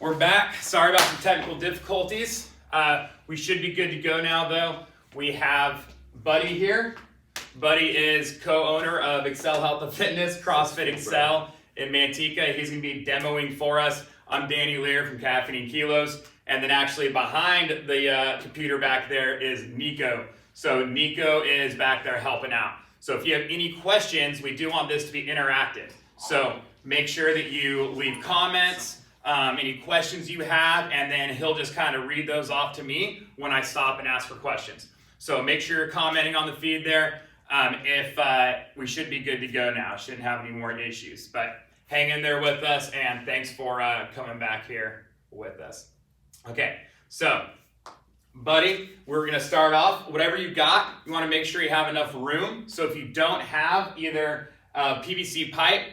We're back. Sorry about some technical difficulties. We should be good to go now, though. We have Buddy here. Buddy is co-owner of Excel Health and Fitness, CrossFit Excel in Manteca. He's going to be demoing for us. I'm Danny Lear from Caffeine and Kilos. And then actually behind the computer back there is Nico. So Nico is back there helping out. So if you have any questions, we do want this to be interactive. So make sure that you leave comments, any questions you have, and then he'll just kind of read those off to me when I stop and ask for questions. So make sure you're commenting on the feed there. We should be good to go now. Shouldn't have any more issues. But hang in there with us, and thanks for coming back here with us. Okay, so Buddy, we're gonna start off. Whatever you got, you wanna make sure you have enough room. So if you don't have either PVC pipe,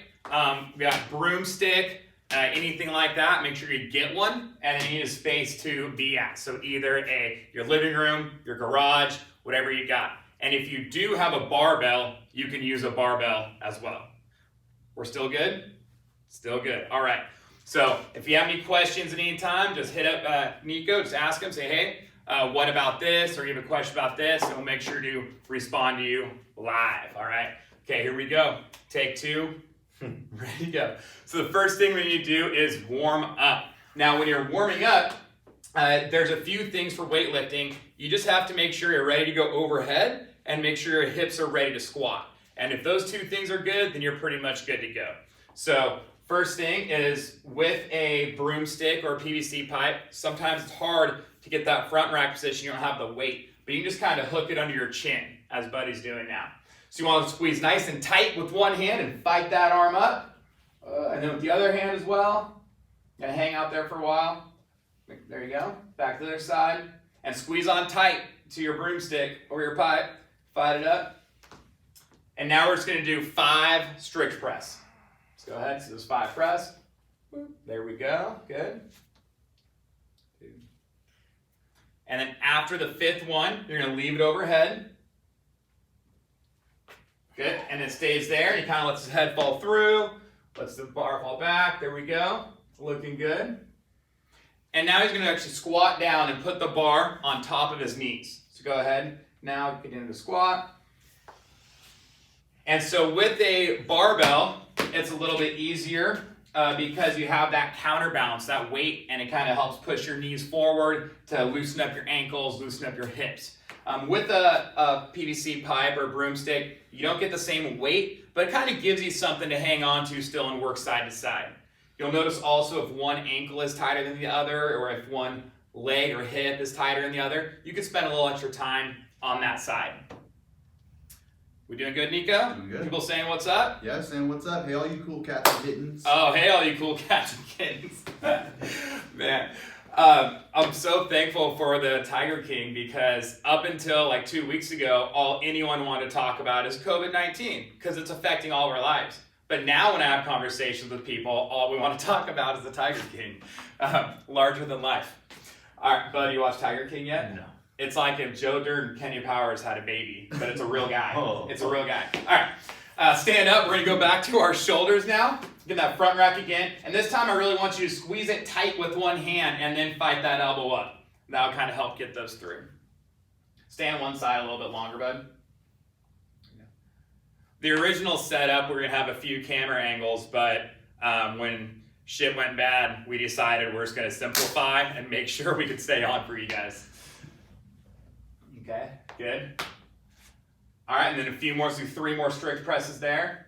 we got broomstick, anything like that, make sure you get one, and you need a space to be at. So either your living room, your garage, whatever you got. And if you do have a barbell, you can use a barbell as well. We're still good? Still good. All right. So if you have any questions at any time, just hit up Nico, just ask him, say, hey, what about this? Or you have a question about this, and we'll make sure to respond to you live. All right. Okay, here we go. Take two. Ready to go. So the first thing we need to do is warm up. Now, when you're warming up, there's a few things for weightlifting. You just have to make sure you're ready to go overhead and make sure your hips are ready to squat. And if those two things are good, then you're pretty much good to go. So first thing is with a broomstick or a PVC pipe, sometimes it's hard to get that front rack position. You don't have the weight, but you can just kind of hook it under your chin as Buddy's doing now. So you want to squeeze nice and tight with one hand and fight that arm up. And then with the other hand as well. Gonna hang out there for a while. There you go. Back to the other side. And squeeze on tight to your broomstick or your pipe. Fight it up. And now we're just gonna do 5 strict press. Let's go ahead, so those 5 press. There we go, good. 2. And then after the 5th one, you're gonna leave it overhead. Good, and it stays there. He kind of lets his head fall through, lets the bar fall back. There we go, it's looking good. And now he's gonna actually squat down and put the bar on top of his knees. So go ahead, now get into the squat. And so with a barbell, it's a little bit easier because you have that counterbalance, that weight, and it kind of helps push your knees forward to loosen up your ankles, loosen up your hips. With a PVC pipe or broomstick, you don't get the same weight, but it kind of gives you something to hang on to still and work side to side. You'll notice also if one ankle is tighter than the other, or if one leg or hip is tighter than the other, you can spend a little extra time on that side. We doing good, Nico? Doing good. People saying what's up? Yeah, saying what's up. Hey, all you cool cats and kittens. Oh, hey, all you cool cats and kittens. Man. I'm so thankful for the Tiger King because up until like 2 weeks ago, all anyone wanted to talk about is COVID-19 because it's affecting all of our lives. But now when I have conversations with people, all we want to talk about is the Tiger King, larger than life. All right, bud, you watch Tiger King yet? No. It's like if Joe Dirt and Kenya Powers had a baby, but it's a real guy. It's a real guy. All right, stand up. We're going to go back to our shoulders now. Get that front rack again. And this time I really want you to squeeze it tight with one hand and then fight that elbow up. That'll kind of help get those through. Stay on one side a little bit longer, bud. The original setup, we're going to have a few camera angles, but when shit went bad, we decided we're just going to simplify and make sure we could stay on for you guys. Okay, good. All right, and then a few more, so 3 more strict presses there.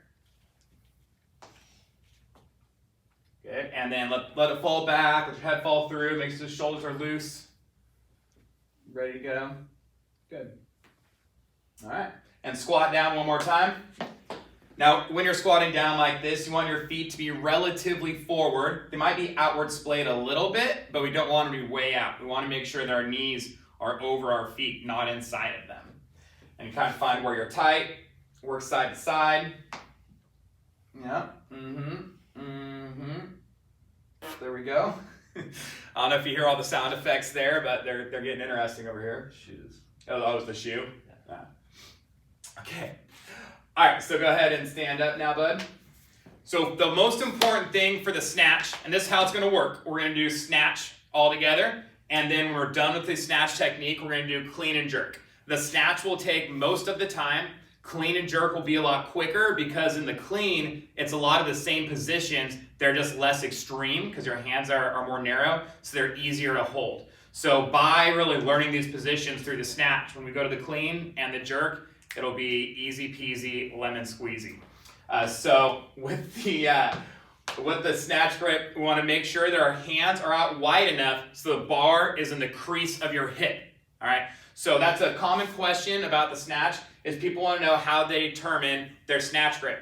Good, and then let it fall back, let your head fall through, make sure the shoulders are loose. Ready to go? Good. All right, and squat down one more time. Now, when you're squatting down like this, you want your feet to be relatively forward. They might be outward splayed a little bit, but we don't want them to be way out. We want to make sure that our knees are over our feet, not inside of them. And you kind of find where you're tight, work side to side. Yeah, There we go. I don't know if you hear all the sound effects there, but they're getting interesting over here. Shoes. Oh, that was the shoe? Yeah. Okay. All right, so go ahead and stand up now, bud. So the most important thing for the snatch, and this is how it's going to work. We're going to do snatch all together, and then when we're done with the snatch technique, we're going to do clean and jerk. The snatch will take most of the time. Clean and jerk will be a lot quicker because in the clean, it's a lot of the same positions. They're just less extreme because your hands are more narrow, so they're easier to hold. So by really learning these positions through the snatch, when we go to the clean and the jerk, it'll be easy peasy, lemon squeezy. So with the snatch grip, we want to make sure that our hands are out wide enough so the bar is in the crease of your hip. All right. So that's a common question about the snatch is people want to know how they determine their snatch grip.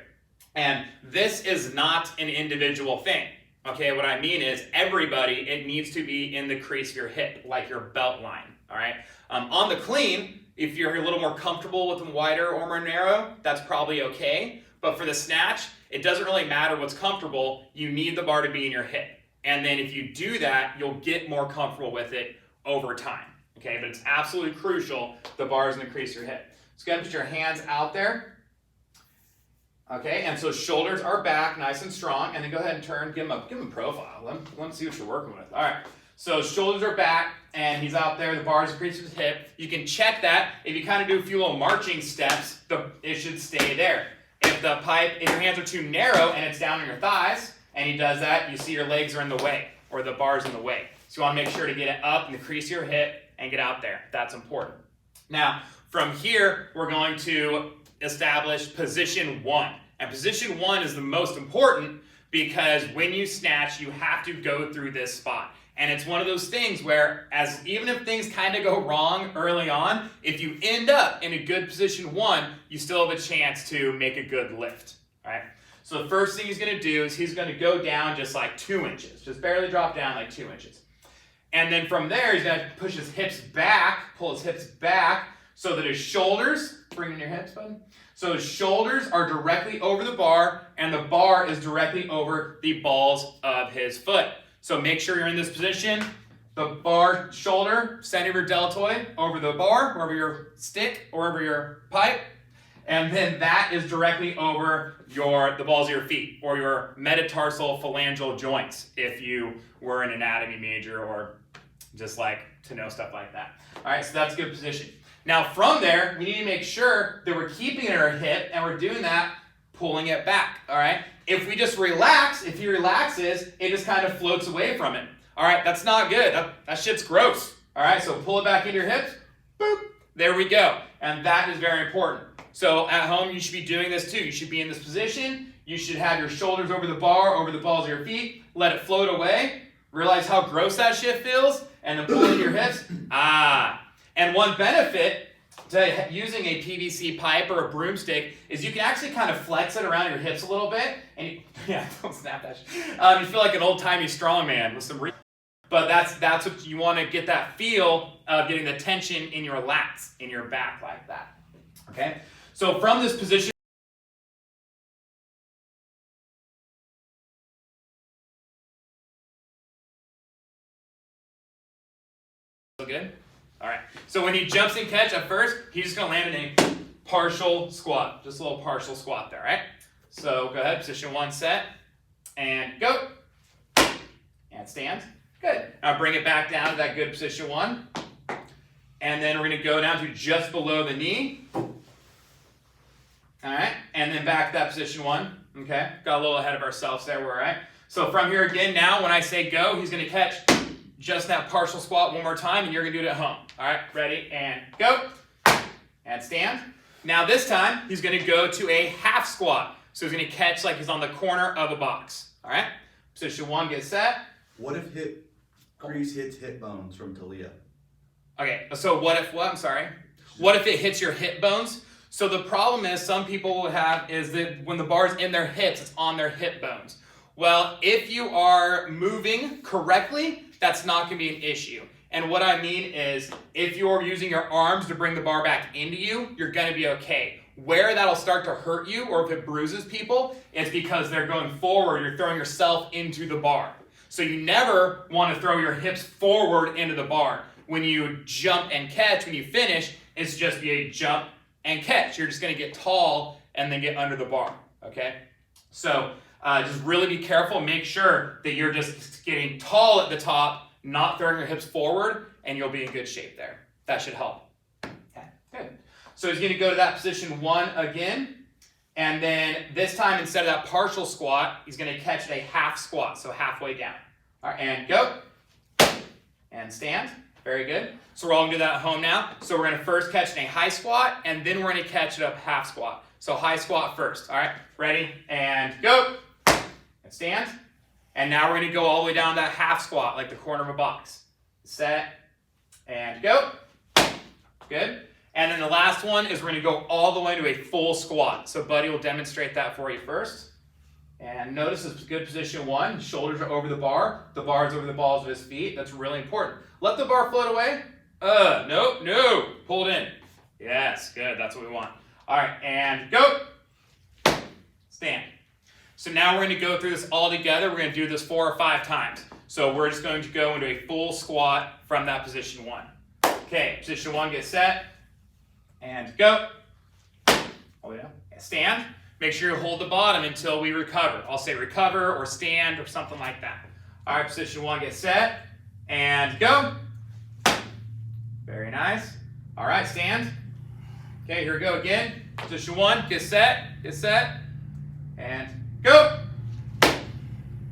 And this is not an individual thing. Okay. What I mean is everybody, it needs to be in the crease of your hip, like your belt line. All right. On the clean, if you're a little more comfortable with them wider or more narrow, that's probably okay. But for the snatch, it doesn't really matter what's comfortable. You need the bar to be in your hip. And then if you do that, you'll get more comfortable with it over time. Okay, but it's absolutely crucial the bar is in the crease of your hip. So go ahead and put your hands out there. Okay, and so shoulders are back, nice and strong. And then go ahead and turn, give him a profile. Let him see what you're working with. All right, so shoulders are back, and he's out there. The bar is in the crease of his hip. You can check that. If you kind of do a few little marching steps, it should stay there. If your hands are too narrow and it's down on your thighs, and he does that, you see your legs are in the way, or the bar's in the way. So you want to make sure to get it up in the crease of your hip and get out there. That's important. Now, from here, we're going to establish position 1. And position 1 is the most important because when you snatch, you have to go through this spot. And it's one of those things where, even if things kind of go wrong early on, if you end up in a good position 1, you still have a chance to make a good lift. All right? So the first thing he's going to do is he's going to go down just like 2 inches. Just barely drop down like 2 inches. And then from there, he's going to push his hips back, pull his hips back so that his shoulders, bring in your hips, bud. So his shoulders are directly over the bar, and the bar is directly over the balls of his foot. So make sure you're in this position. The bar, shoulder, center of your deltoid, over the bar, or over your stick, or over your pipe. And then that is directly over the balls of your feet, or your metatarsal phalangeal joints, if you were an anatomy major or just like to know stuff like that. All right, so that's a good position. Now from there, we need to make sure that we're keeping it at our hip, and we're doing that, pulling it back, all right? If we just relax, if he relaxes, it just kind of floats away from it. All right, that's not good. That shit's gross. All right, so pull it back into your hips. Boop. There we go. And that is very important. So at home, you should be doing this too. You should be in this position. You should have your shoulders over the bar, over the balls of your feet. Let it float away. Realize how gross that shit feels. And then pull into your hips. And one benefit to using a PVC pipe or a broomstick is you can actually kind of flex it around your hips a little bit. And don't snap that shit. You feel like an old-timey strongman with some but that's what you want to get, that feel of getting the tension in your lats, in your back like that. Okay? So from this position, good? All right. So when he jumps and catch at first, he's just going to land in a partial squat. Just a little partial squat there, right? So go ahead, position 1 set, and go. And stand. Good. Now bring it back down to that good position 1. And then we're going to go down to just below the knee. All right. And then back to that position 1. Okay. Got a little ahead of ourselves there. We're all right. So from here again, now when I say go, he's going to catch just that partial squat one more time, and you're going to do it at home. All right. Ready? And go. And stand. Now this time, he's going to go to a half squat. So he's going to catch like he's on the corner of a box. All right. Position 1, get set. What if crease hits hip bones from Talia? Okay, so what I'm sorry. What if it hits your hip bones? So the problem is some people will have is that when the bar's in their hips, it's on their hip bones. Well, if you are moving correctly, that's not going to be an issue. And what I mean is if you're using your arms to bring the bar back into you, you're going to be okay. Where that'll start to hurt you or if it bruises people is because they're going forward. You're throwing yourself into the bar. So you never want to throw your hips forward into the bar. When you jump and catch, when you finish, it's just be a jump and catch. You're just going to get tall and then get under the bar, okay? So Just really be careful. Make sure that you're just getting tall at the top, not throwing your hips forward, and you'll be in good shape there. That should help. Okay, good. So he's going to go to that position 1 again. And then this time, instead of that partial squat, he's going to catch a half squat, so halfway down. All right, and go. And stand. Very good. So we're all going to do that at home now. So we're going to first catch in a high squat, and then we're going to catch it up half squat. So high squat first. All right, ready, and go. And stand. And now we're going to go all the way down that half squat, like the corner of a box. Set, and go. Good. And then the last one is we're going to go all the way to a full squat. So Buddy will demonstrate that for you first. And notice this is good position 1. Shoulders are over the bar. The bar is over the balls of his feet. That's really important. Let the bar float away. No. Pull it in. Yes, good. That's what we want. All right, and go. Stand. So now we're going to go through this all together. We're going to do this 4 or 5 times. So we're just going to go into a full squat from that position 1. Okay, position 1, get set. And go. All the way down. Stand. Make sure you hold the bottom until we recover. I'll say recover or stand or something like that. All right, position 1, get set. And go. Very nice. All right, stand. Okay, here we go again. Position 1, get set, and go.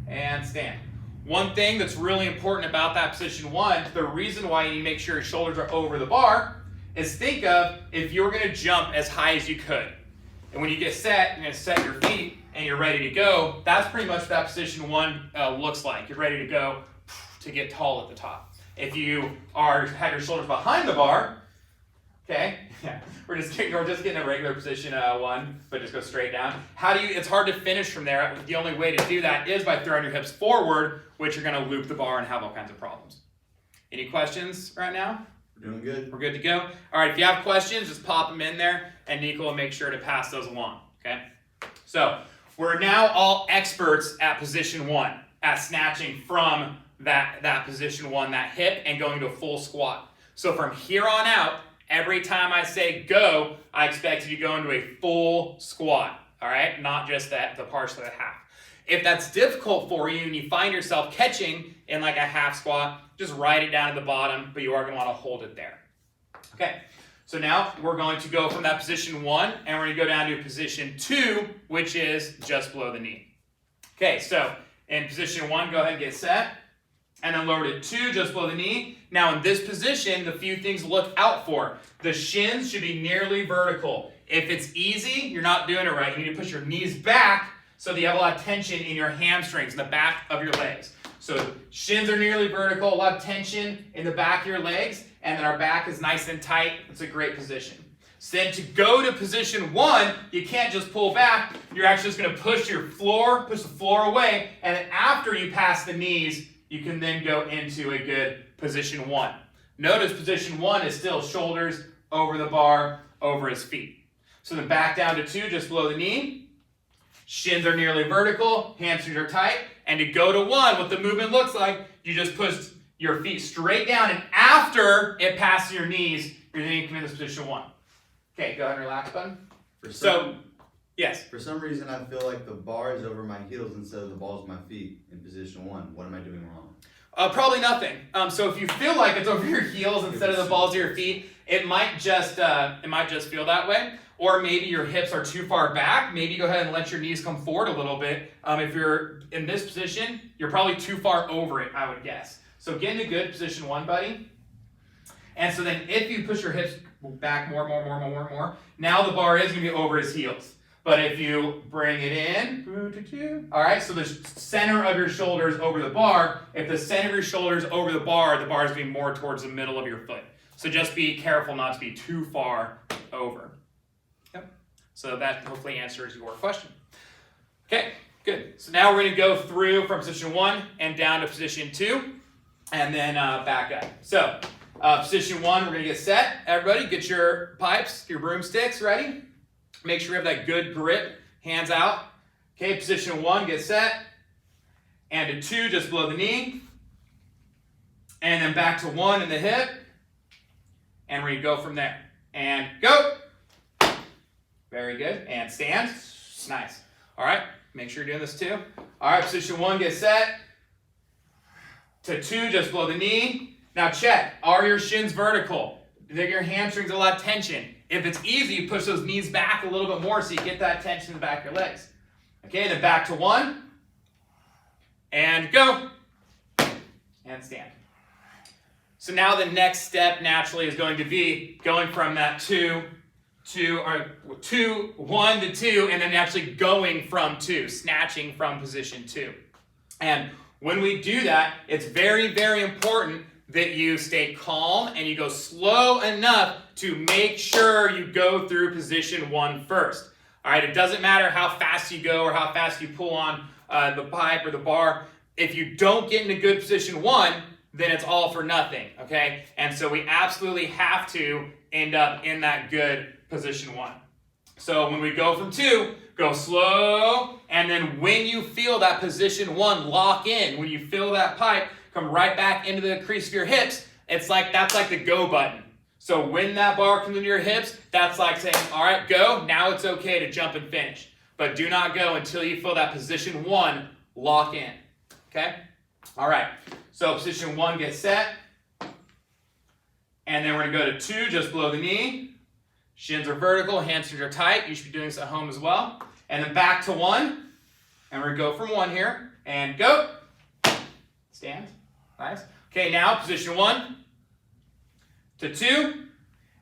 And stand. One thing that's really important about that position 1, the reason why you need to make sure your shoulders are over the bar, is think of if you were going to jump as high as you could. And when you get set, you're going to set your feet and you're ready to go. That's pretty much what that position 1 looks like. You're ready to go to get tall at the top. If you have your shoulders behind the bar, okay, we're just getting a regular position 1, but just go straight down. It's hard to finish from there. The only way to do that is by throwing your hips forward, which you're going to loop the bar and have all kinds of problems. Any questions right now? We're doing good. We're good to go. All right, if you have questions, just pop them in there, and Nico will make sure to pass those along, okay? So we're now all experts at position 1, at snatching from that position 1, that hip, and going to a full squat. So from here on out, every time I say go, I expect you to go into a full squat, all right? Not just the partial of the half. If that's difficult for you and you find yourself catching in like a half squat, just write it down at the bottom, but you are going to want to hold it there. Okay, so now we're going to go from that position 1, and we're going to go down to position 2, which is just below the knee. Okay, so in position 1, go ahead and get set, and then lower to 2, just below the knee. Now in this position, the few things to look out for. The shins should be nearly vertical. If it's easy, you're not doing it right. You need to push your knees back so that you have a lot of tension in your hamstrings, in the back of your legs. So shins are nearly vertical, a lot of tension in the back of your legs, and then our back is nice and tight. It's a great position. So then to go to position 1, you can't just pull back. You're actually just going to push the floor away, and then after you pass the knees, you can then go into a good position 1. Notice position 1 is still shoulders over the bar, over his feet. So then back down to 2, just below the knee. Shins are nearly vertical, hamstrings are tight. And to go to 1, what the movement looks like, you just push your feet straight down, and after it passes your knees, you're going to come into position 1. Okay, go ahead and relax, button. Yes? For some reason, I feel like the bar is over my heels instead of the balls of my feet in position 1. What am I doing wrong? Probably nothing. So if you feel like it's over your heels instead of the balls of your feet, it might just feel that way. Or maybe your hips are too far back. Maybe go ahead and let your knees come forward a little bit. If you're in this position, you're probably too far over it, I would guess. So get into good position 1, buddy. And so then if you push your hips back more, now the bar is going to be over his heels. But if you bring it in, all right, so the center of your shoulders over the bar. If the center of your shoulders over the bar is going to be more towards the middle of your foot. So just be careful not to be too far over. Yep. So that hopefully answers your question. Okay, good. So now we're going to go through from position 1 and down to position 2, and then back up. So position 1, we're going to get set. Everybody, get your pipes, your broomsticks ready. Make sure you have that good grip, hands out. Okay, position 1, get set. And to 2, just below the knee. And then back to 1 in the hip. And we're going to go from there. And go. Very good. And stand. Nice. All right. Make sure you're doing this too. All right, position 1, get set. To 2, just below the knee. Now check, are your shins vertical? Do your hamstrings a lot of tension? If it's easy, you push those knees back a little bit more so you get that tension in the back of your legs. Okay, then back to 1. And go. And stand. So now the next step naturally is going to be going from that 1 to 2, and then actually going from 2, snatching from position 2. And when we do that, it's very, very important that you stay calm and you go slow enough to make sure you go through position 1 first. All right, it doesn't matter how fast you go or how fast you pull on the pipe or the bar. If you don't get into good position 1, then it's all for nothing, okay? And so we absolutely have to end up in that good position 1. So when we go from 2, go slow, and then when you feel that position 1 lock in, when you feel that pipe come right back into the crease of your hips, that's like the go button. So when that bar comes into your hips, that's like saying, all right, go, now it's okay to jump and finish. But do not go until you feel that position 1 lock in, okay? All right, so position 1, get set. And then we're gonna go to 2, just below the knee. Shins are vertical, hamstrings are tight. You should be doing this at home as well. And then back to 1. And we're gonna go from 1 here. And go. Stand. Nice. Okay, now position 1 to 2.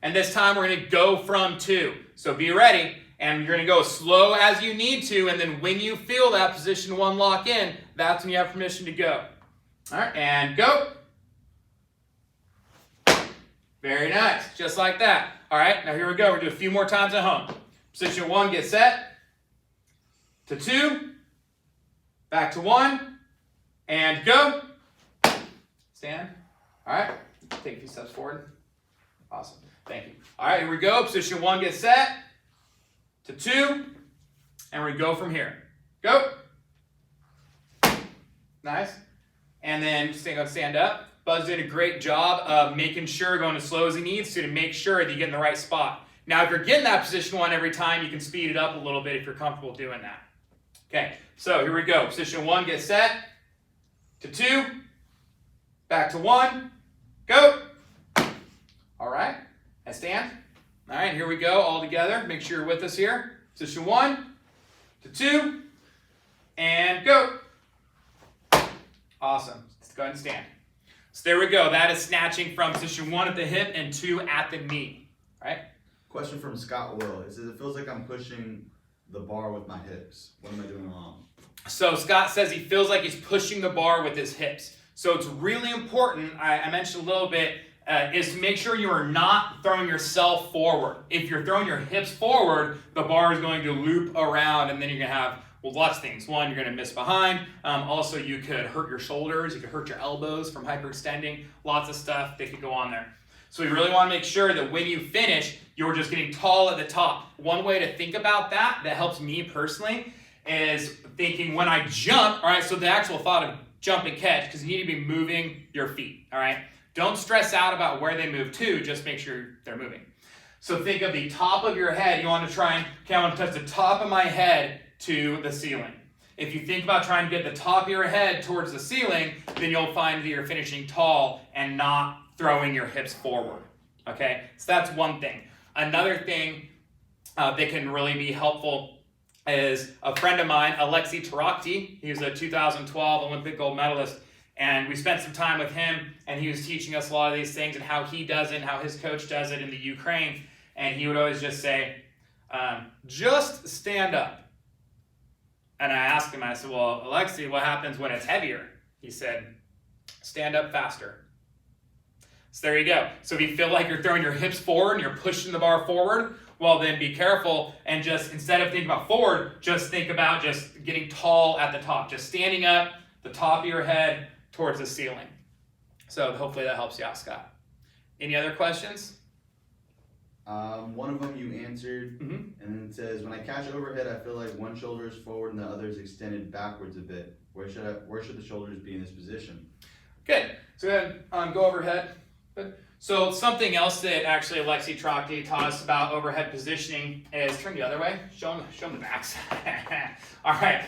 And this time we're gonna go from 2. So be ready. And you're gonna go as slow as you need to. And then when you feel that position 1 lock in, that's when you have permission to go. All right, and go. Very nice, just like that. All right, now here we go. We're gonna do a few more times at home. Position 1, get set. To 2, back to 1, and go. Stand. All right, take a few steps forward. Awesome, thank you. All right, here we go. Position 1, get set. To 2, and we go from here. Go. Nice. And then stand up. Buzz did a great job of making sure going as slow as he needs to make sure that you get in the right spot. Now, if you're getting that position 1 every time, you can speed it up a little bit if you're comfortable doing that. Okay, so here we go. Position 1, get set. To 2, back to 1, go. All right, and stand. All right, here we go all together. Make sure you're with us here. Position 1 to 2, and go. Awesome. Let's go ahead and stand. So there we go. That is snatching from position 1 at the hip and 2 at the knee. All right? Question from Scott Will. It says it feels like I'm pushing the bar with my hips. What am I doing wrong? So Scott says he feels like he's pushing the bar with his hips. So it's really important, I mentioned a little bit, is to make sure you are not throwing yourself forward. If you're throwing your hips forward, the bar is going to loop around, and then you're going to have lots of things. One, you're going to miss behind. Also, you could hurt your shoulders. You could hurt your elbows from hyperextending. Lots of stuff that could go on there. So we really want to make sure that when you finish, you're just getting tall at the top. One way to think about that helps me personally is thinking when I jump, all right, so the actual thought of jump and catch, because you need to be moving your feet, all right? Don't stress out about where they move to, just make sure they're moving. So think of the top of your head. You want to try and, okay, I want to touch the top of my head to the ceiling. If you think about trying to get the top of your head towards the ceiling, then you'll find that you're finishing tall and not throwing your hips forward, okay? So that's one thing. Another thing that can really be helpful is a friend of mine, Alexei Tarakti. He was a 2012 Olympic gold medalist, and we spent some time with him, and he was teaching us a lot of these things and how he does it and how his coach does it in the Ukraine. And he would always just say, just stand up. And I asked him, I said, well, Alexei, what happens when it's heavier? He said, stand up faster. So there you go. So if you feel like you're throwing your hips forward and you're pushing the bar forward, well, then be careful and just, instead of thinking about forward, just think about just getting tall at the top. Just standing up, the top of your head towards the ceiling. So hopefully that helps you out, Scott. Any other questions? One of them you answered, Mm-hmm. and then it says, when I catch overhead, I feel like one shoulder is forward and the other is extended backwards a bit. Where should the shoulders be in this position? Good. So go ahead, go overhead. Good. So something else that actually Alexi Trocti taught us about overhead positioning is turn the other way. Show them the backs. All right.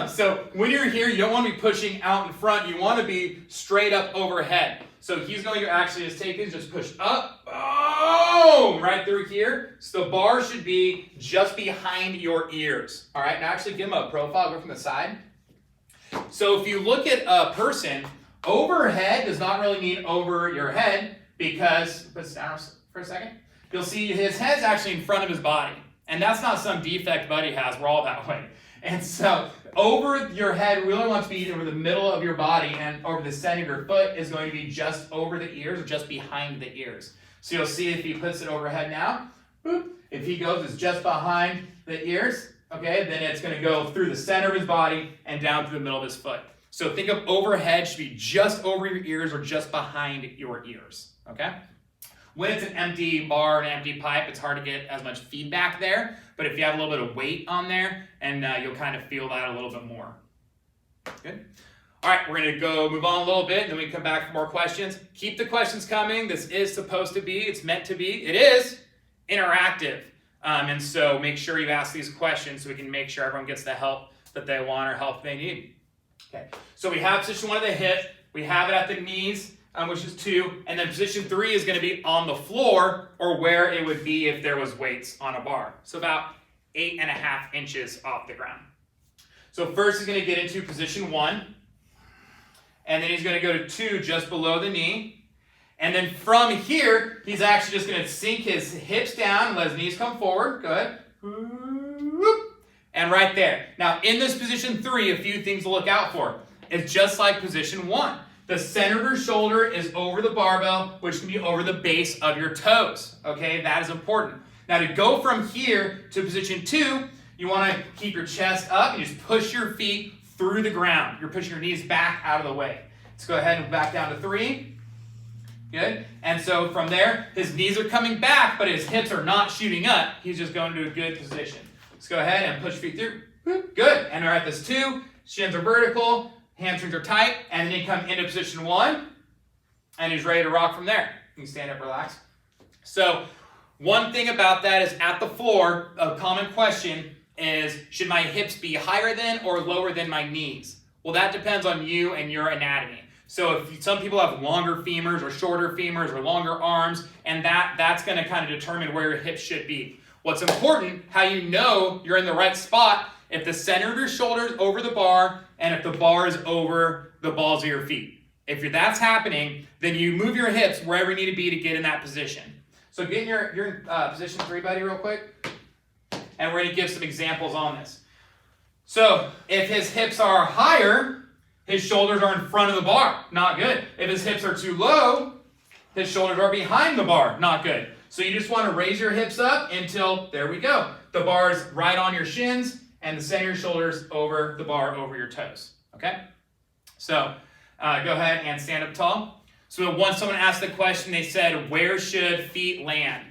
So when you're here, you don't want to be pushing out in front. You want to be straight up overhead. So he's going to actually just take these, just push up, boom, right through here. So the bar should be just behind your ears. All right. Now actually give him a profile, go from the side. So if you look at a person, overhead does not really mean over your head. Because, put this down for a second, you'll see his head's actually in front of his body. And that's not some defect Buddy has, we're all that way. And so, over your head really wants to be over the middle of your body, and over the center of your foot is going to be just over the ears or just behind the ears. So you'll see if he puts it overhead now, boop, if he goes, it's just behind the ears, okay, then it's going to go through the center of his body and down through the middle of his foot. So think of overhead should be just over your ears or just behind your ears. Okay? When it's an empty bar, an empty pipe, it's hard to get as much feedback there. But if you have a little bit of weight on there, and you'll kind of feel that a little bit more. Good? All right, we're going to move on a little bit, and then we come back for more questions. Keep the questions coming. This is supposed to be, it's meant to be, it is interactive. And so make sure you ask these questions so we can make sure everyone gets the help that they want or help they need. Okay, so we have position 1 of the hip. We have it at the knees. Which is 2, and then position 3 is going to be on the floor, or where it would be if there was weights on a bar. So about 8.5 inches off the ground. So first he's going to get into position 1, and then he's going to go to 2 just below the knee, and then from here he's actually just going to sink his hips down and let his knees come forward. Good. And right there. Now in this position 3, a few things to look out for. It's just like position 1. The center of your shoulder is over the barbell, which can be over the base of your toes. Okay, that is important. Now to go from here to position 2, you want to keep your chest up and just push your feet through the ground. You're pushing your knees back out of the way. Let's go ahead and back down to 3. Good. And so from there, his knees are coming back, but his hips are not shooting up. He's just going to a good position. Let's go ahead and push feet through. Good. And we're at this 2. Shins are vertical. Hamstrings are tight, and then you come into position 1, and he's ready to rock from there. You can stand up, relax. So one thing about that is at the floor, a common question is, should my hips be higher than or lower than my knees? Well, that depends on you and your anatomy. So if some people have longer femurs or shorter femurs or longer arms, and that's going to kind of determine where your hips should be. What's important, how you know you're in the right spot, if the center of your shoulder is over the bar, and if the bar is over the balls of your feet. If that's happening, then you move your hips wherever you need to be to get in that position. So get in your position 3, buddy, real quick. And we're going to give some examples on this. So if his hips are higher, his shoulders are in front of the bar. Not good. If his hips are too low, his shoulders are behind the bar. Not good. So you just want to raise your hips up until, there we go. The bar is right on your shins, and the center of your shoulders over the bar, over your toes. Okay? So go ahead and stand up tall. So once someone asked the question, they said, where should feet land?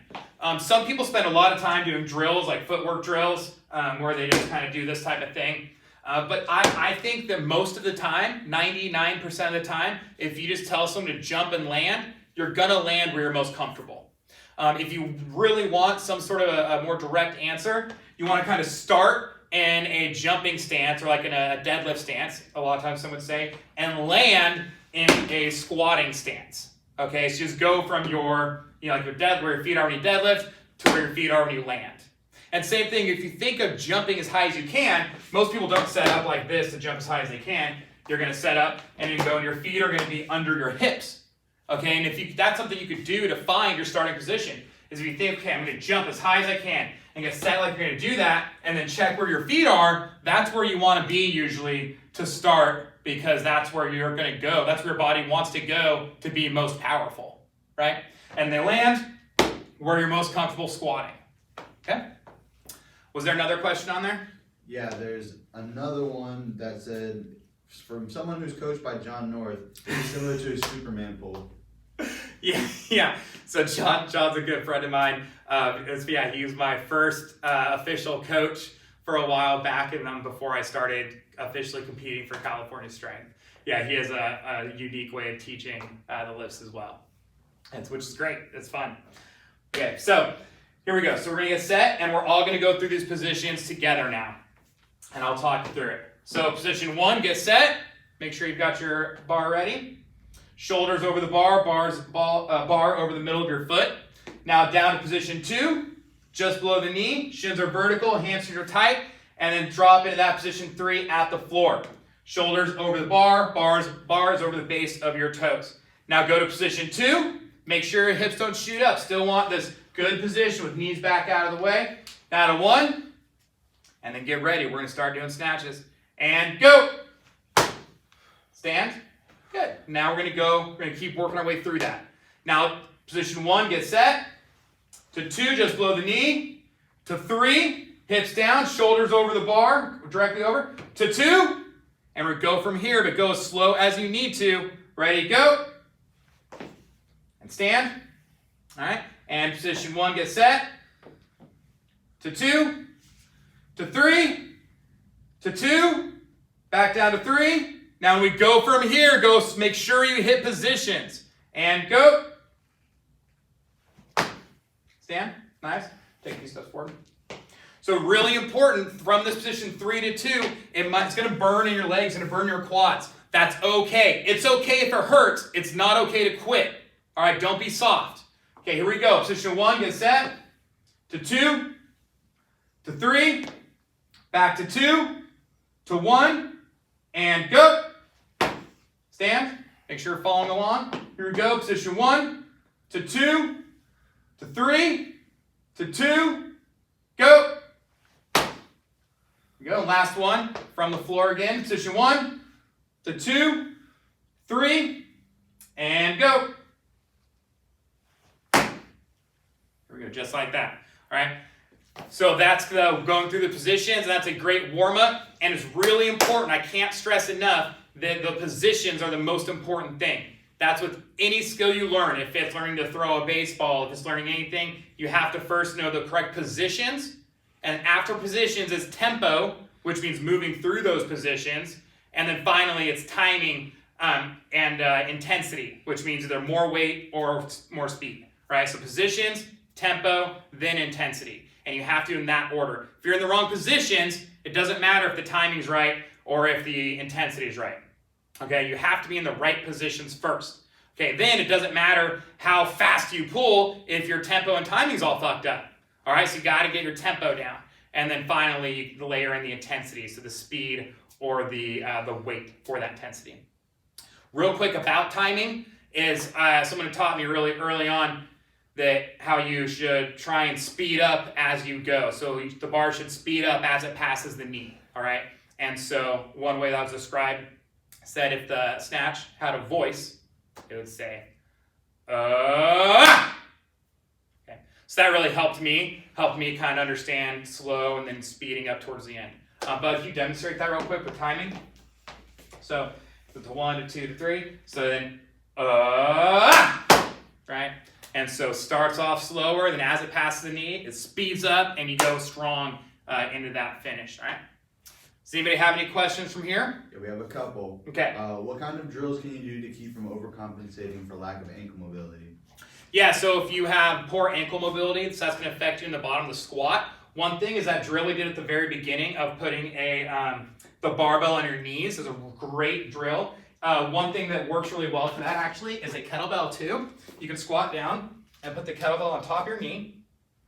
Some people spend a lot of time doing drills, like footwork drills, where they just kind of do this type of thing. But I think that most of the time, 99% of the time, if you just tell someone to jump and land, you're going to land where you're most comfortable. If you really want some sort of a more direct answer, you want to kind of start in a jumping stance, or like in a deadlift stance, a lot of times some would say, and land in a squatting stance. Okay, so just go from your, like your where your feet are when you deadlift to where your feet are when you land. And same thing, if you think of jumping as high as you can, most people don't set up like this to jump as high as they can. You're going to set up and you go, and your feet are going to be under your hips. Okay, and if that's something you could do to find your starting position, is if you think, okay, I'm going to jump as high as I can, and get set like you're going to do that, and then check where your feet are, that's where you want to be usually to start, because that's where you're going to go. That's where your body wants to go to be most powerful, right? And they land where you're most comfortable squatting. Okay? Was there another question on there? Yeah, there's another one that said, from someone who's coached by John North, it's similar to a Superman pull. Yeah. So John's a good friend of mine. He was my first official coach for a while back, and before I started officially competing for California Strength. Yeah, he has a unique way of teaching the lifts as well. which is great. It's fun. Okay, so here we go. So we're gonna get set, and we're all gonna go through these positions together now, and I'll talk you through it. So position 1, get set. Make sure you've got your bar ready. Shoulders over the bar, bar over the middle of your foot. Now down to position 2, just below the knee. Shins are vertical, hamstrings are tight, and then drop into that position 3 at the floor. Shoulders over the bar, bars over the base of your toes. Now go to position 2. Make sure your hips don't shoot up. Still want this good position with knees back out of the way. Now to 1, and then get ready. We're going to start doing snatches. And go. Stand. Good. Now we're going to keep working our way through that. Now position 1, get set. To 2, just below the knee. To 3, hips down, shoulders over the bar, directly over. To 2, and we go from here, but go as slow as you need to. Ready, go. And stand. All right. And position 1, get set. To 2, to 3, to 2, back down to 3. Now when we go from here, go make sure you hit positions. And go. Stand. Nice. Take a few steps forward. So really important from this position 3 to 2, it's going to burn in your legs and burn your quads. That's okay. It's okay if it hurts. It's not okay to quit. All right, don't be soft. Okay, here we go. Position 1, get set. To 2, to 3, back to 2, to 1, and go. Stand. Make sure you're following along. Here we go. Position 1, to 2, to 3, to 2, go. Here we go. Last one from the floor again. Position 1, to 2, 3, and go. Here we go, just like that. All right. So that's going through the positions, and that's a great warm-up, and it's really important. I can't stress enough that the positions are the most important thing. That's with any skill you learn. If it's learning to throw a baseball, if it's learning anything, you have to first know the correct positions, and after positions is tempo, which means moving through those positions, and then finally it's timing and intensity, which means either more weight or more speed, right? So positions, tempo, then intensity. And you have to in that order. If you're in the wrong positions, it doesn't matter if the timing's right or if the intensity is right. Okay, you have to be in the right positions first. Okay, then it doesn't matter how fast you pull if your tempo and timing's all fucked up. All right, so you got to get your tempo down. And then finally, you layer in the intensity, so the speed or the weight for that intensity. Real quick about timing is someone taught me really early on that how you should try and speed up as you go. So the bar should speed up as it passes the knee, all right? And so one way that was described said if the snatch had a voice, it would say, Okay. So that really helped me kind of understand slow and then speeding up towards the end. But if you demonstrate that real quick with timing. So to 1 to 2 to 3. So then, right? And so starts off slower, then as it passes the knee, it speeds up, and you go strong into that finish, all right? Does anybody have any questions from here? Yeah, we have a couple. Okay. What kind of drills can you do to keep from overcompensating for lack of ankle mobility? Yeah, so if you have poor ankle mobility, so that's going to affect you in the bottom of the squat. One thing is that drill we did at the very beginning of putting the barbell on your knees is a great drill. One thing that works really well for that actually is a kettlebell too. You can squat down and put the kettlebell on top of your knee,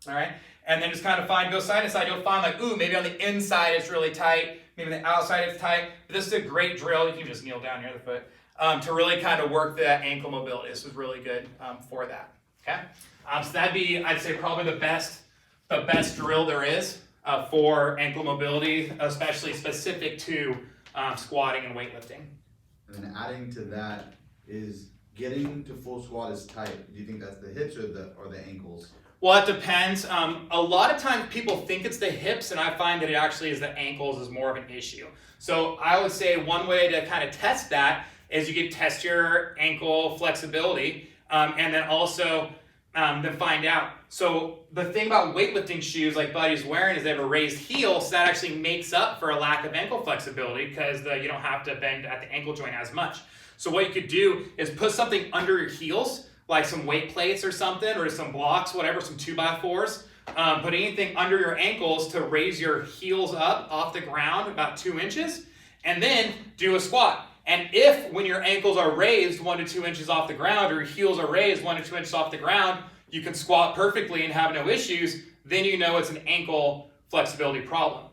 all right? And then just kind of go side to side. You'll find like, ooh, maybe on the inside it's really tight, maybe on the outside it's tight. But this is a great drill. You can just kneel down near the foot to really kind of work that ankle mobility. This was really good for that, okay? So that'd be, I'd say, probably the best drill there is for ankle mobility, especially specific to squatting and weightlifting. And then adding to that is getting to full squat is tight. Do you think that's the hips or the ankles? Well, it depends. A lot of times people think it's the hips, and I find that it actually is the ankles is more of an issue. So I would say one way to kind of test that is you can test your ankle flexibility, and then also then find out. So the thing about weightlifting shoes like Buddy's wearing is they have a raised heel, so that actually makes up for a lack of ankle flexibility because you don't have to bend at the ankle joint as much. So what you could do is put something under your heels, like some weight plates or something, or some blocks, whatever, some 2x4s. Put anything under your ankles to raise your heels up off the ground about 2 inches, and then do a squat. And if when your ankles are raised 1 to 2 inches off the ground, or your heels are raised 1 to 2 inches off the ground, you can squat perfectly and have no issues, then you know it's an ankle flexibility problem.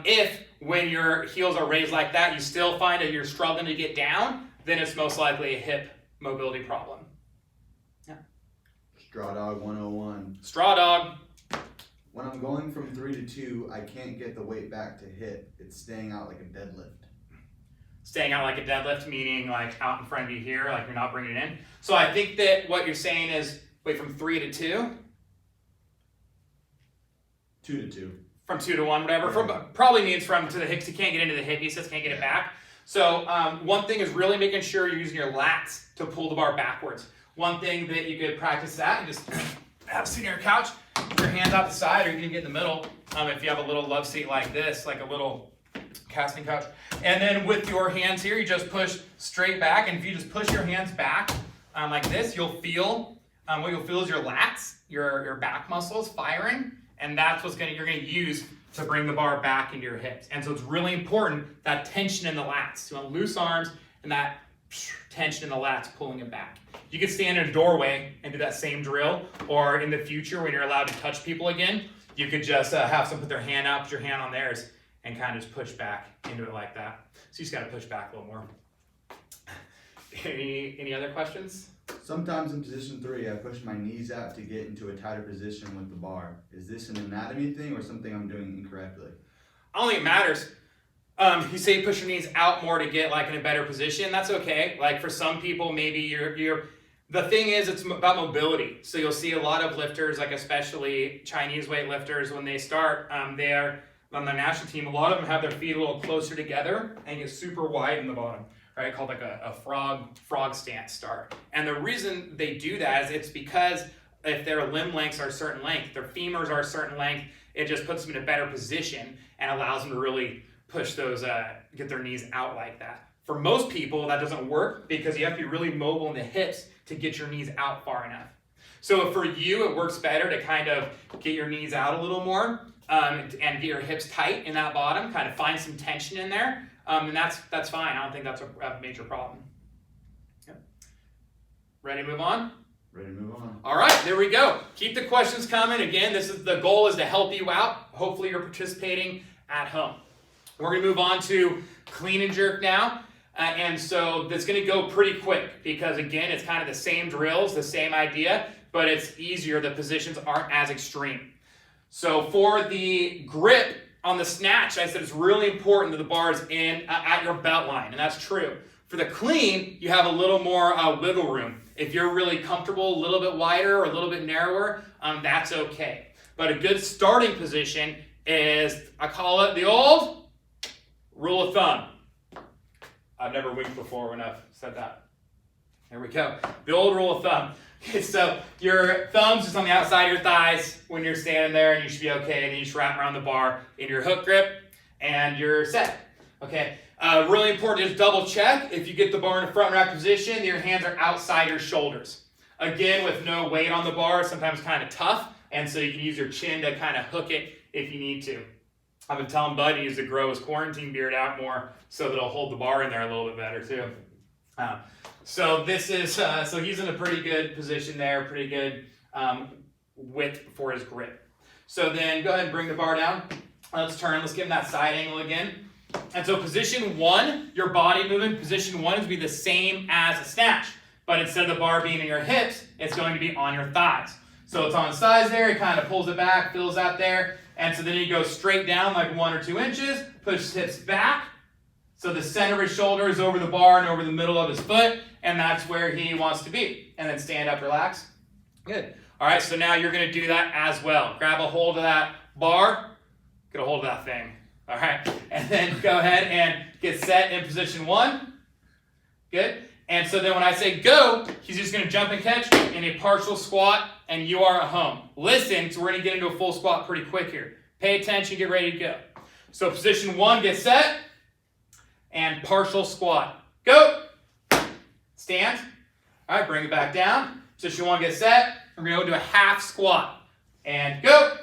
If when your heels are raised like that, you still find that you're struggling to get down, then it's most likely a hip mobility problem. Yeah. Straw Dog 101. Straw Dog. When I'm going from 3 to 2, I can't get the weight back to hip. It's staying out like a deadlift. Staying out like a deadlift, meaning like out in front of you here, like you're not bringing it in. So I think that what you're saying is, wait, from 3 to 2? 2 to 2. From 2 to 1, whatever. From, probably means from to the hips. You can't get into the hip. He says can't get it back. So one thing is really making sure you're using your lats to pull the bar backwards. One thing that you could practice that, you just have a seat on your couch, put your hands out the side, or you can get in the middle. If you have a little love seat like this, like a little casting couch. And then with your hands here, you just push straight back. And if you just push your hands back like this, you'll feel, what you'll feel is your lats, your back muscles firing. And that's what's you're gonna use to bring the bar back into your hips. And so it's really important, that tension in the lats. You want loose arms and that tension in the lats pulling it back. You could stand in a doorway and do that same drill, or in the future when you're allowed to touch people again, you could just have someone put their hand out, put your hand on theirs, and kind of just push back into it like that. So you just gotta push back a little more. Any other questions? Sometimes in position 3, I push my knees out to get into a tighter position with the bar. Is this an anatomy thing or something I'm doing incorrectly? I don't think it matters. You say you push your knees out more to get like in a better position. That's okay. Like for some people, maybe you're. The thing is, it's about mobility. So you'll see a lot of lifters, like especially Chinese weightlifters, when they start, they are on the national team. A lot of them have their feet a little closer together and get super wide in the bottom. Right, called like a frog stance start. And the reason they do that is it's because if their limb lengths are a certain length, their femurs are a certain length, it just puts them in a better position and allows them to really push those, get their knees out like that. For most people, that doesn't work because you have to be really mobile in the hips to get your knees out far enough. So for you, it works better to kind of get your knees out a little more and get your hips tight in that bottom, kind of find some tension in there. And that's fine. I don't think that's a major problem. Yep. Ready to move on? Ready to move on. All right, there we go. Keep the questions coming. Again, the goal is to help you out. Hopefully you're participating at home. We're going to move on to clean and jerk now. And so that's going to go pretty quick because, again, it's kind of the same drills, the same idea, but it's easier. The positions aren't as extreme. So for the grip, on the snatch, I said it's really important that the bar is in at your belt line, and that's true. For the clean, you have a little more wiggle room. If you're really comfortable, a little bit wider or a little bit narrower, that's okay. But a good starting position is, I call it the old rule of thumb. I've never winked before when I've said that. There we go. The old rule of thumb. Okay, so your thumb's just on the outside of your thighs when you're standing there, and you should be okay. And you just wrap around the bar in your hook grip, and you're set. Okay. Really important to just double check if you get the bar in a front rack position, your hands are outside your shoulders. Again, with no weight on the bar, sometimes kind of tough, and so you can use your chin to kind of hook it if you need to. I've been telling Bud he needs to grow his quarantine beard out more so that it'll hold the bar in there a little bit better too. So this is, so he's in a pretty good position there, pretty good width for his grip. So then go ahead and bring the bar down. Let's turn, let's give him that side angle again. And so position 1, your body movement, position 1 is to be the same as a snatch. But instead of the bar being in your hips, it's going to be on your thighs. So it's on the sides there, he kind of pulls it back, fills out there. And so then he goes straight down like 1 or 2 inches, pushes hips back. So the center of his shoulder is over the bar and over the middle of his foot, and that's where he wants to be. And then stand up, relax. Good. All right, so now you're going to do that as well. Grab a hold of that bar, get a hold of that thing. All right, and then go ahead and get set in position 1. Good. And so then when I say go, he's just going to jump and catch in a partial squat, and you are at home. Listen, because we're going to get into a full squat pretty quick here. Pay attention, get ready to go. So position 1, get set, and partial squat. Go. Stand. All right, bring it back down. Position 1, get set. We're going to go into a half squat. And go.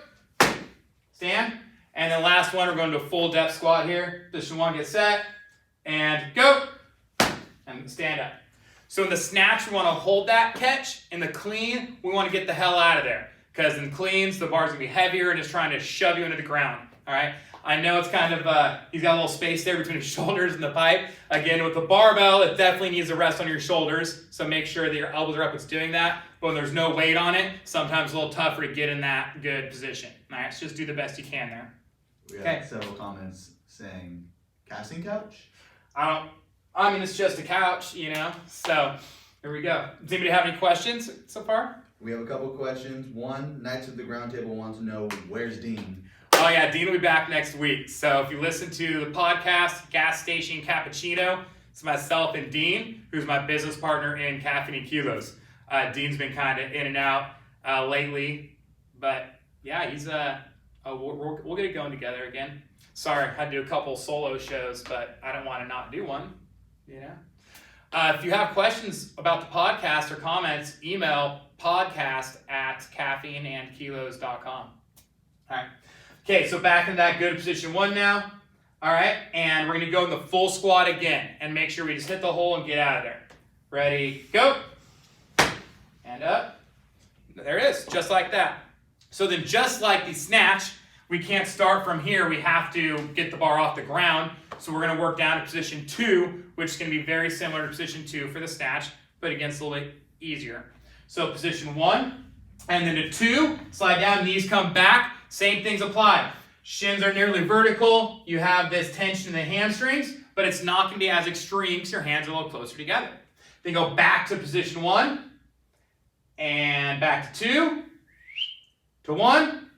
Stand. And then last one, we're going to a full depth squat here. Position 1, get set. And go. And stand up. So in the snatch, we want to hold that catch. In the clean, we want to get the hell out of there. Because in cleans, the bar's going to be heavier and it's trying to shove you into the ground. All right? I know it's kind of, he's got a little space there between his shoulders and the pipe. Again, with the barbell, it definitely needs to rest on your shoulders. So make sure that your elbows are up. It's doing that. But when there's no weight on it, sometimes it's a little tougher to get in that good position. All right? So just do the best you can there. We have several comments saying, casting couch? I mean, it's just a couch, you know? So here we go. Does anybody have any questions so far? We have a couple questions. One, Knights of the Ground Table wants to know, where's Dean? Oh yeah, Dean will be back next week. So if you listen to the podcast, Gas Station Cappuccino, it's myself and Dean, who's my business partner in Caffeine and Kilos. Dean's been kind of in and out lately, but yeah, he's we'll get it going together again. Sorry, I had to do a couple solo shows, but I don't want to not do one. You know. If you have questions about the podcast or comments, email podcast@caffeineandkilos.com. All right. Okay, so back in that good position 1 now. All right, and we're going to go in the full squat again and make sure we just hit the hole and get out of there. Ready, go. And up. There it is, just like that. So then just like the snatch, we can't start from here. We have to get the bar off the ground. So we're going to work down to position 2, which is going to be very similar to position 2 for the snatch, but again, it's a little bit easier. So position 1, and then to 2, slide down, knees come back. Same things apply. Shins are nearly vertical. You have this tension in the hamstrings, but it's not going to be as extreme because your hands are a little closer together. Then go back to position 1, and back to 2, to 1,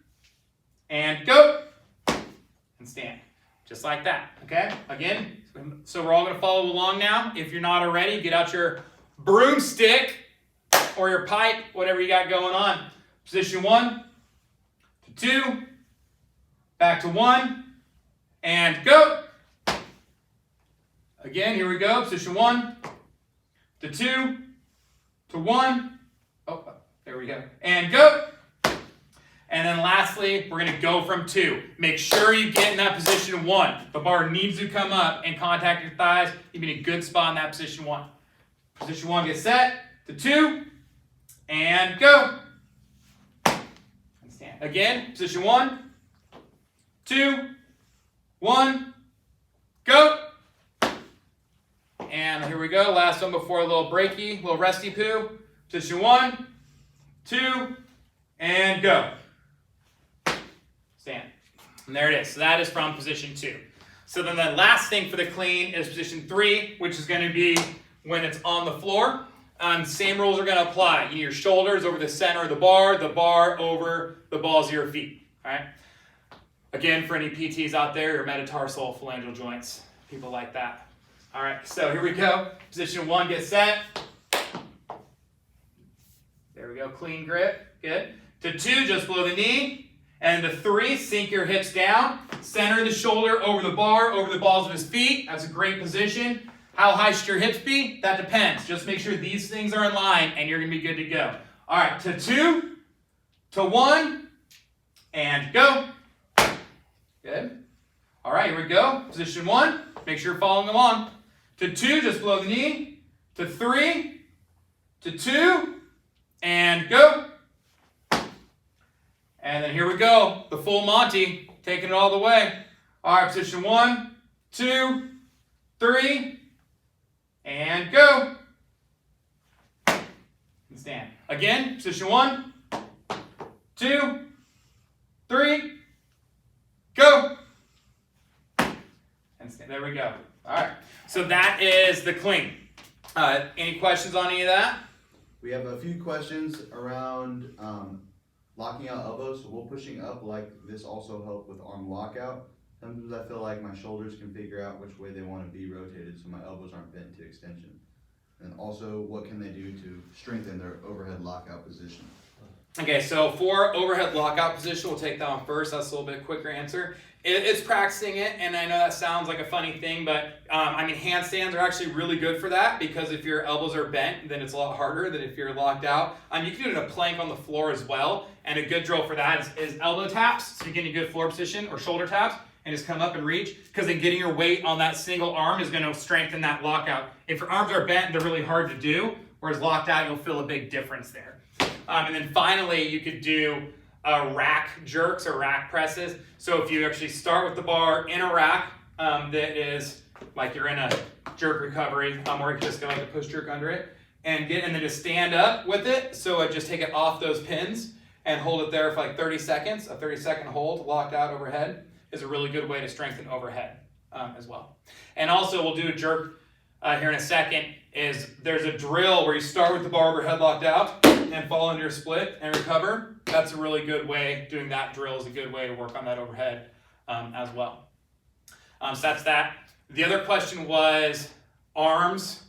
and go, and stand. Just like that, okay? Again, so we're all going to follow along now. If you're not already, get out your broomstick or your pipe, whatever you got going on. Position 1, to 2, back to 1, and go. Again, here we go. Position 1, to 2, to 1. Oh, there we go. And go. And then lastly, we're going to go from 2. Make sure you get in that position 1. The bar needs to come up and contact your thighs. You'll be in a good spot in that position 1. Position 1, get set, to 2, and go. And stand. Again, position 1, 2, 1, go. And here we go. Last one before a little breaky, little resty poo. Position 1, 2, and go. Stand. And there it is. So that is from position 2. So then the last thing for the clean is position 3, which is going to be when it's on the floor. Same rules are going to apply. You need your shoulders over the center of the bar over the balls of your feet. All right. Again, for any PTs out there, your metatarsal phalangeal joints, people like that. All right. So here we go. Position 1, get set. There we go. Clean grip. Good. To 2, just below the knee. And to 3, sink your hips down. Center the shoulder over the bar, over the balls of his feet. That's a great position. How high should your hips be? That depends. Just make sure these things are in line and you're going to be good to go. All right, to 2, to 1, and go. Good. All right, here we go. Position 1, make sure you're following along. To 2, just below the knee. To 3, to 2, and go. And then here we go, the full Monty, taking it all the way. All right, position 1, 2, 3, and go. And stand. Again, position 1, 2, 3, go. And stand. There we go. All right, so that is the clean. Any questions on any of that? We have a few questions around locking out elbows. So will pushing up like this also help with arm lockout? Sometimes I feel like my shoulders can figure out which way they want to be rotated so my elbows aren't bent to extension. And also, what can they do to strengthen their overhead lockout position? Okay, so for overhead lockout position, we'll take that one first. That's a little bit quicker answer. It's practicing it, and I know that sounds like a funny thing, but I mean, handstands are actually really good for that because if your elbows are bent, then it's a lot harder than if you're locked out. You can do it in a plank on the floor as well, and a good drill for that is elbow taps, so you're getting a good floor position, or shoulder taps, and just come up and reach, because then getting your weight on that single arm is going to strengthen that lockout. If your arms are bent, they're really hard to do, whereas locked out, you'll feel a big difference there. And then finally, you could do rack jerks or rack presses. So if you actually start with the bar in a rack that is like you're in a jerk recovery, or you just go like a push jerk under it, and then just stand up with it. So I just take it off those pins and hold it there for like 30 seconds. A 30-second hold locked out overhead is a really good way to strengthen overhead as well. And also we'll do a jerk here in a second. There's a drill where you start with the bar overhead locked out and fall into your split and recover. That's a really good way. Doing that drill is a good way to work on that overhead as well. So that's that. The other question was arms.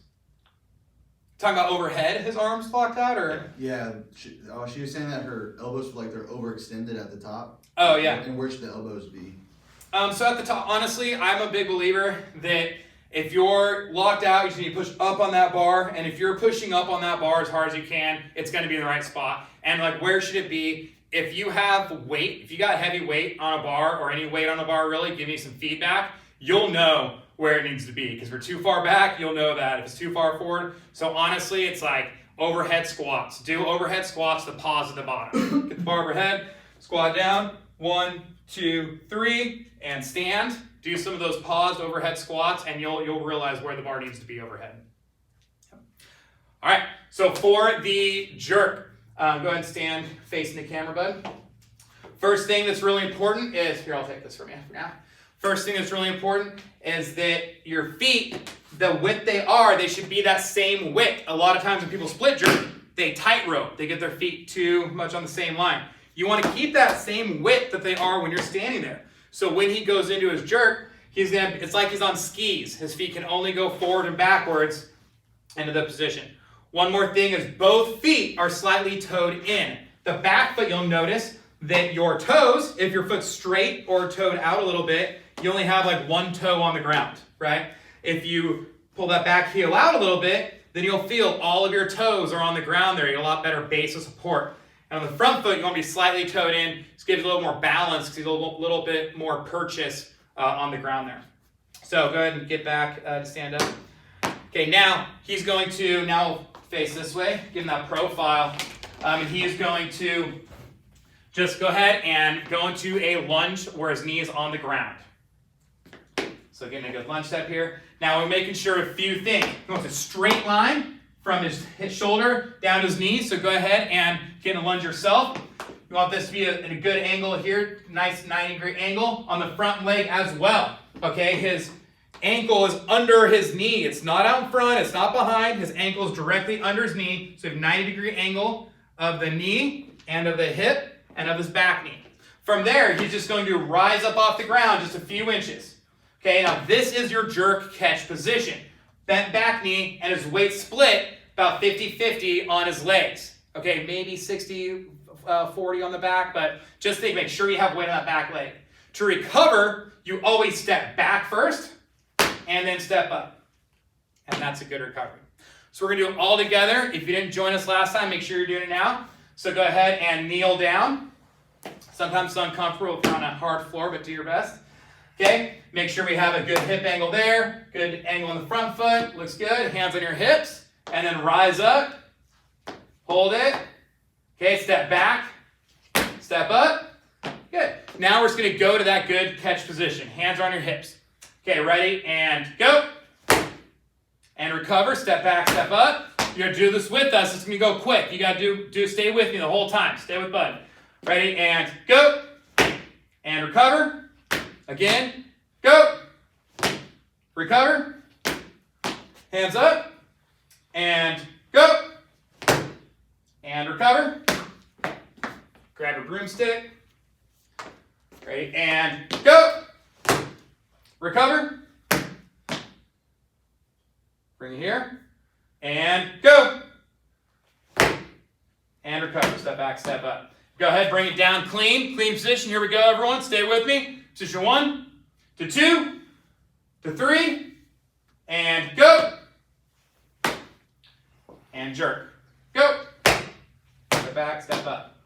Talking about overhead, his arms locked out, or? Yeah, she was saying that her elbows feel like they're overextended at the top. Oh, yeah. And where should the elbows be? So at the top, honestly, I'm a big believer that if you're locked out, you just need to push up on that bar, and if you're pushing up on that bar as hard as you can, it's going to be in the right spot. And like, where should it be? If you have weight, if you got heavy weight on a bar, or any weight on a bar really, give me some feedback, you'll know where it needs to be. Because if we're too far back, you'll know that. If it's too far forward, so honestly, it's like overhead squats. Do overhead squats, the pause at the bottom. Get the bar overhead, squat down, 1, 2, 3, and stand. Do some of those paused overhead squats, and you'll realize where the bar needs to be overhead. All right, so for the jerk, go ahead and stand facing the camera, bud. First thing that's really important is, here, I'll take this from you for now. First thing that's really important is that your feet, the width they should be that same width. A lot of times when people split jerk, they tightrope. They get their feet too much on the same line. You want to keep that same width that they are when you're standing there. So when he goes into his jerk, it's like he's on skis. His feet can only go forward and backwards into the position. One more thing is both feet are slightly toed in. The back foot, you'll notice that your toes, if your foot's straight or toed out a little bit, you only have like one toe on the ground, right? If you pull that back heel out a little bit, then you'll feel all of your toes are on the ground there. You get a lot better base of support. And on the front foot, you want to be slightly toed in. This gives you a little more balance because he's a little bit more purchase on the ground there. So go ahead and get back to stand up. Okay, now he's going to now face this way, give him that profile. And he is going to just go ahead and go into a lunge where his knee is on the ground. So getting a good lunge step here. Now we're making sure a few things. He wants a straight line from his shoulder down to his knee. So go ahead and get in a lunge yourself. You want this to be at a good angle here, nice 90-degree angle on the front leg as well. Okay, his ankle is under his knee. It's not out in front, it's not behind. His ankle is directly under his knee. So you have 90-degree angle of the knee and of the hip and of his back knee. From there, he's just going to rise up off the ground just a few inches. Okay, now this is your jerk catch position. Bent back knee and his weight split about 50-50 on his legs. Okay, maybe 60-40 on the back, but just make sure you have weight on that back leg. To recover, you always step back first and then step up. And that's a good recovery. So we're going to do it all together. If you didn't join us last time, make sure you're doing it now. So go ahead and kneel down. Sometimes it's uncomfortable if you're on a hard floor, but do your best. Okay, make sure we have a good hip angle there, good angle on the front foot, looks good, hands on your hips, and then rise up, hold it, okay, step back, step up, good. Now we're just going to go to that good catch position, hands on your hips. Okay, ready, and go, and recover, step back, step up. You're going to do this with us, it's going to go quick. You got to stay with me the whole time, stay with Bud. Ready, and go, and recover. Again, go, recover, hands up, and go, and recover. Grab your broomstick, ready, and go, recover, bring it here, and go, and recover. So step back, step up. Go ahead, bring it down clean position. Here we go, everyone. Stay with me. Position 1 to 2 to 3, and go. And jerk. Go. Step back, step up.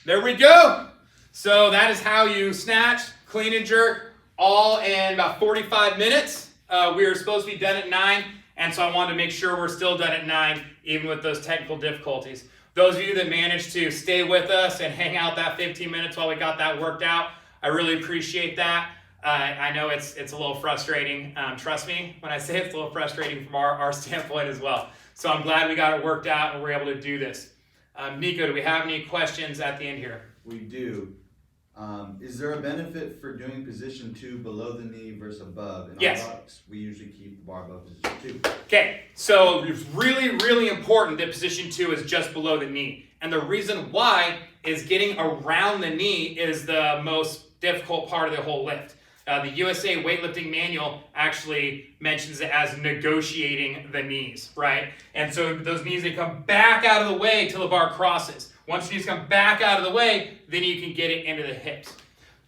There we go. So that is how you snatch, clean, and jerk all in about 45 minutes. We were supposed to be done at 9, and so I wanted to make sure we're still done at 9, even with those technical difficulties. Those of you that managed to stay with us and hang out that 15 minutes while we got that worked out, I really appreciate that. I know it's a little frustrating. Trust me when I say it's a little frustrating from our standpoint as well. So I'm glad we got it worked out and we're able to do this. Nico, do we have any questions at the end here? We do. Is there a benefit for doing position 2 below the knee versus above? In Yes. our box, we usually keep the barbell position 2. Okay, so it's really, really important that position 2 is just below the knee. And the reason why is getting around the knee is the most difficult part of the whole lift. The USA Weightlifting Manual actually mentions it as negotiating the knees, right? And so those knees, they come back out of the way till the bar crosses. Once the knees come back out of the way, then you can get it into the hips.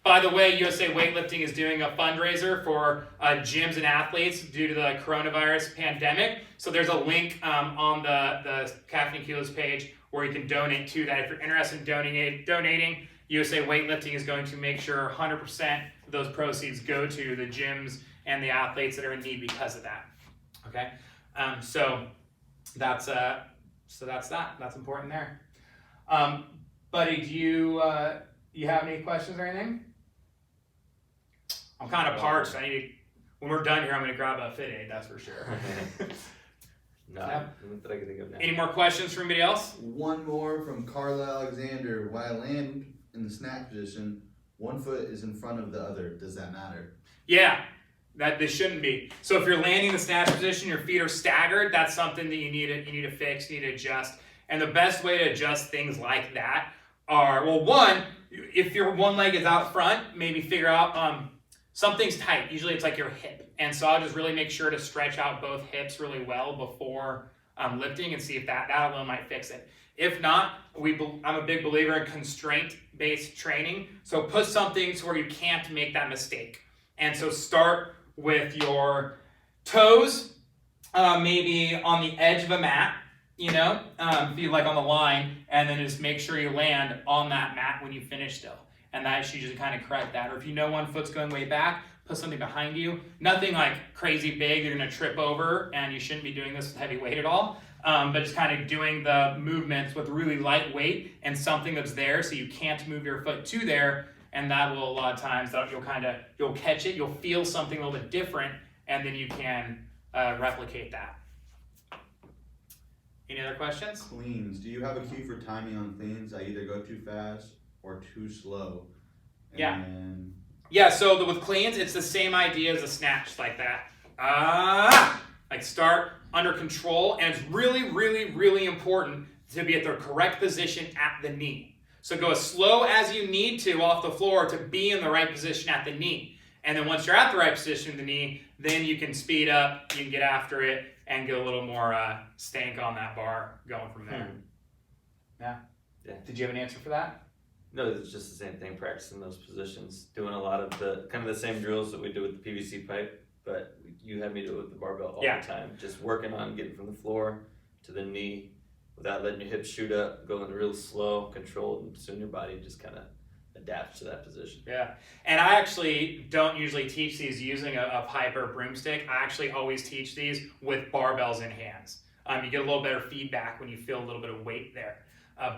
By the way, USA Weightlifting is doing a fundraiser for gyms and athletes due to the coronavirus pandemic. So there's a link on the Caffeine and Kilos page where you can donate to that. If you're interested in donating, USA Weightlifting is going to make sure 100% of those proceeds go to the gyms and the athletes that are in need because of that. Okay, so that's that. That's important there. Buddy, do you have any questions or anything? I'm kind of parched. When we're done here, I'm going to grab a Fit Aid, that's for sure. No, not that I can think of now. Any more questions from anybody else? One more from Carla Alexander. When I land in the snatch position, one foot is in front of the other. Does that matter? Yeah, this shouldn't be. So if you're landing in the snatch position, your feet are staggered, that's something that you need to fix, you need to adjust. And the best way to adjust things like that are, well, one, if your one leg is out front, maybe figure out something's tight. Usually it's like your hip. And so I'll just really make sure to stretch out both hips really well before lifting and see if that alone might fix it. If not, I'm a big believer in constraint-based training. So put something to where you can't make that mistake. And so start with your toes, maybe on the edge of a mat, be like on the line, and then just make sure you land on that mat when you finish still. And that should usually kind of correct that. Or if you know one foot's going way back, put something behind you. Nothing like crazy big you're going to trip over, and you shouldn't be doing this with heavy weight at all. But just kind of doing the movements with really light weight and something that's there so you can't move your foot to there. And that will, a lot of times, you'll catch it, you'll feel something a little bit different, and then you can replicate that. Any other questions? Cleans. Do you have a cue for timing on cleans? I either go too fast or too slow. Yeah, so with cleans, it's the same idea as a snatch, like that. Like start under control, and it's really, really, really important to be at the correct position at the knee. So go as slow as you need to off the floor to be in the right position at the knee. And then once you're at the right position at the knee, then you can speed up, you can get after it, and get a little more stank on that bar going from there. Yeah? Did you have an answer for that? No, it's just the same thing, practicing those positions, doing a lot of the kind of the same drills that we do with the PVC pipe, but you had me do it with the barbell all the time. Just working on getting from the floor to the knee without letting your hips shoot up, going real slow, controlled, and soon your body just kind of adapts to that position. Yeah, and I actually don't usually teach these using a pipe or a broomstick. I actually always teach these with barbells in hands. You get a little better feedback when you feel a little bit of weight there.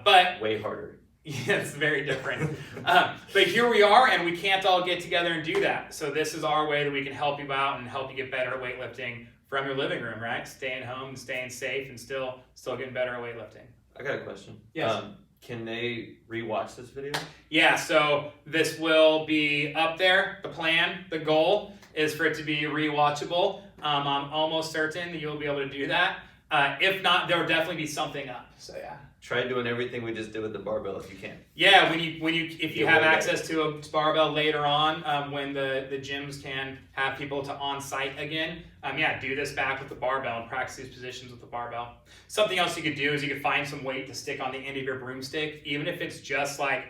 But way harder. Yeah, it's very different. But here we are, and we can't all get together and do that. So this is our way that we can help you out and help you get better at weightlifting from your living room, right? Staying home and staying safe and still getting better at weightlifting. I got a question. Yes. Can they re-watch this video? Yeah, so this will be up there. The plan, the goal is for it to be re-watchable. I'm almost certain that you'll be able to do that. If not, there will definitely be something up. So yeah. Try doing everything we just did with the barbell if you can. Yeah, if you Get have way access to a barbell later on, when the gyms can have people to on site again, yeah, do this back with the barbell and practice these positions with the barbell. Something else you could do is you could find some weight to stick on the end of your broomstick, even if it's just like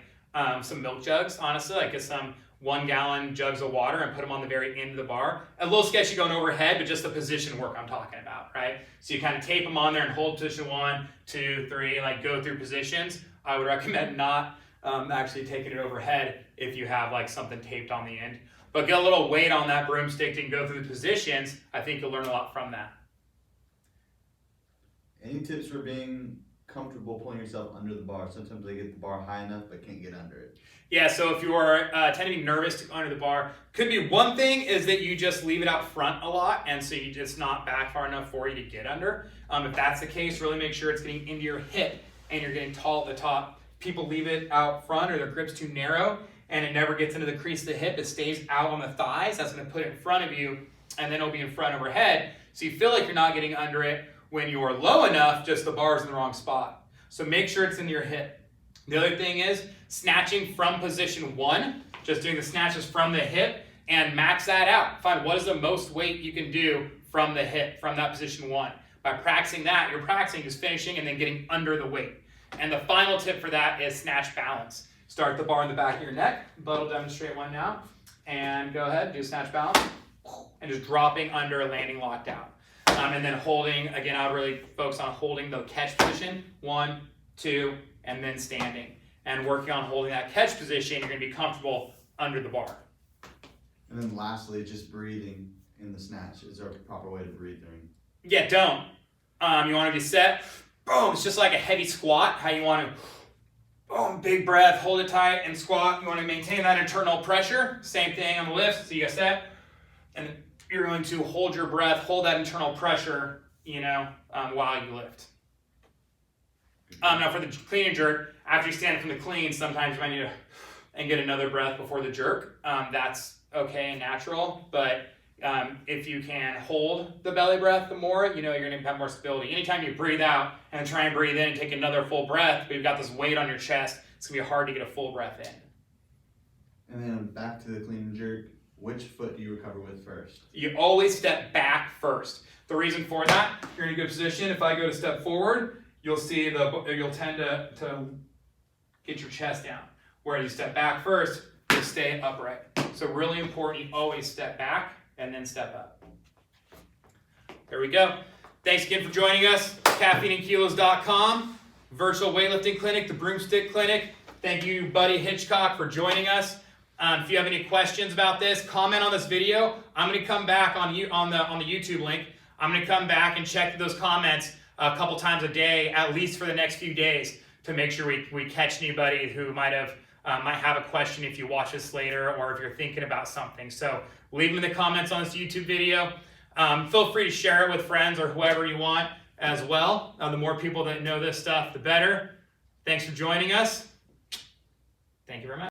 some milk jugs. Honestly, like get some 1 gallon jugs of water and put them on the very end of the bar. A little sketchy going overhead, but just the position work I'm talking about, right? So you kind of tape them on there and hold position 1, 2, 3, like go through positions. I would recommend not actually taking it overhead if you have like something taped on the end. But get a little weight on that broomstick and go through the positions. I think you'll learn a lot from that. Any tips for being comfortable pulling yourself under the bar? Sometimes they get the bar high enough but can't get under it. Yeah, so if you are tend to be nervous to go under the bar, could be one thing is that you just leave it out front a lot, and so it's not back far enough for you to get under. If that's the case, really make sure it's getting into your hip and you're getting tall at the top. People leave it out front or their grip's too narrow and it never gets into the crease of the hip. It stays out on the thighs. That's going to put it in front of you, and then it'll be in front overhead. So you feel like you're not getting under it. When you're low enough, just the bar's in the wrong spot. So make sure it's in your hip. The other thing is snatching from position 1, just doing the snatches from the hip, and max that out. Find what is the most weight you can do from the hip, from that position 1. By practicing that, you're practicing just finishing and then getting under the weight. And the final tip for that is snatch balance. Start the bar in the back of your neck. Bud will demonstrate one now. And go ahead, do snatch balance. And just dropping under a landing locked out. And then holding, again, I would really focus on holding the catch position, 1, 2, and then standing. And working on holding that catch position, you're gonna be comfortable under the bar. And then lastly, just breathing in the snatch. Is there a proper way to breathe during? Yeah, don't. You wanna be set, boom, it's just like a heavy squat, how you wanna, boom, big breath, hold it tight, and squat. You wanna maintain that internal pressure. Same thing on the lift, so you got set. And you're going to hold your breath, hold that internal pressure, while you lift. Now for the clean and jerk, after you stand from the clean, sometimes you might need to and get another breath before the jerk. That's okay and natural, but if you can hold the belly breath the more, you're gonna have more stability. Anytime you breathe out and try and breathe in and take another full breath, but you've got this weight on your chest, it's gonna be hard to get a full breath in. And then back to the clean and jerk. Which foot do you recover with first? You always step back first. The reason for that, you're in a good position. If I go to step forward, you'll see you'll tend to get your chest down. Whereas you step back first, you'll stay upright. So really important, you always step back and then step up. There we go. Thanks again for joining us. CaffeineandKilos.com, Virtual Weightlifting Clinic, the Broomstick Clinic. Thank you, Buddy Hitchcock, for joining us. If you have any questions about this, comment on this video. I'm going to come back on the YouTube link. I'm going to come back and check those comments a couple times a day, at least for the next few days, to make sure we catch anybody who might have a question if you watch this later or if you're thinking about something. So leave them in the comments on this YouTube video. Feel free to share it with friends or whoever you want as well. The more people that know this stuff, the better. Thanks for joining us. Thank you very much.